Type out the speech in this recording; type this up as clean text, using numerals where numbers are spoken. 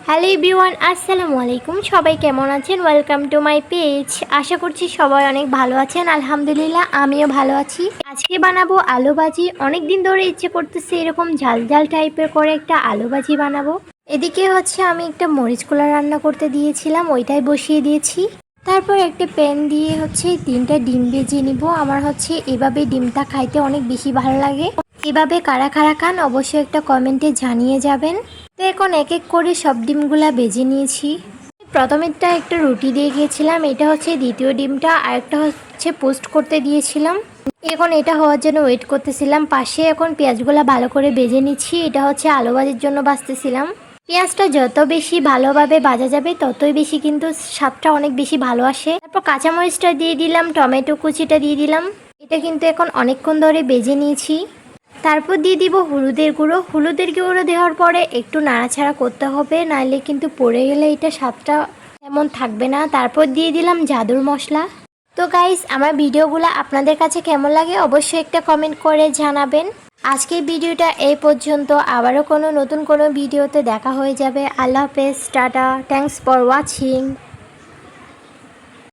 Hello everyone, আসসালামু আলাইকুম। সবাই কেমন আছেন? Welcome to my page. আশা করছি সবাই অনেক ভালো আছেন। আলহামদুলিল্লাহ, আমিও ভালো আছি। আজকে বানাবো আলু ভাজি। অনেক দিন ধরে ইচ্ছে করতেছে এরকম ঝাল ঝাল টাইপের করে একটা আলু ভাজি বানাবো। এদিকে আমি একটা মরিচ কলা রান্না করতে দিয়েছিলাম, ওইটাই বসিয়ে দিয়েছি। তারপর একটা প্যান দিয়ে 3টা ডিম ভেজে নিব। আমার এভাবে ডিমটা খাইতে অনেক বেশি ভালো লাগে। এভাবে কারা কারা খান অবশ্যই একটা কমেন্টে জানিয়ে যাবেন। তো এখন এক এক করে সব ডিমগুলা ভেজে নিয়েছি। প্রথমেরটা একটা রুটি দিয়ে গিয়েছিলাম, এটা দ্বিতীয় ডিমটা, আর একটা পোস্ট করতে দিয়েছিলাম। এখন এটা হওয়ার জন্য ওয়েট করতেছিলাম। পাশে এখন পেঁয়াজগুলা ভালো করে ভেজে নিচ্ছি। এটা আলু ভাজির জন্য ভাজতেছিলাম। পেঁয়াজটা যত বেশি ভালোভাবে ভাজা যাবে ততই বেশি কিন্তু স্বাদটা অনেক বেশি ভালো আসে। তারপর কাঁচামরিচটা দিয়ে দিলাম, টমেটো কুচিটা দিয়ে দিলাম। এটা কিন্তু এখন অনেকক্ষণ ধরে ভেজে নিয়েছি। তারপর দিয়ে দিব হলুদের গুঁড়ো। হলুদের গুঁড়ো দেওয়ার পরে একটু নাড়াচাড়া করতে হবে, নাইলে কিন্তু পড়ে গেলে এটা স্বাদটা এমন থাকবে না। তারপর দিয়ে দিলাম জাদুর মশলা। তো গাইস, আমার ভিডিওগুলো আপনাদের কাছে কেমন লাগে অবশ্যই একটা কমেন্ট করে জানাবেন। আজকের ভিডিওটা এই পর্যন্ত। আবারও নতুন কোনো ভিডিওতে দেখা হয়ে যাবে। আল্লাহ হাফেজ, টাটা, থ্যাঙ্কস ফর ওয়াচিং।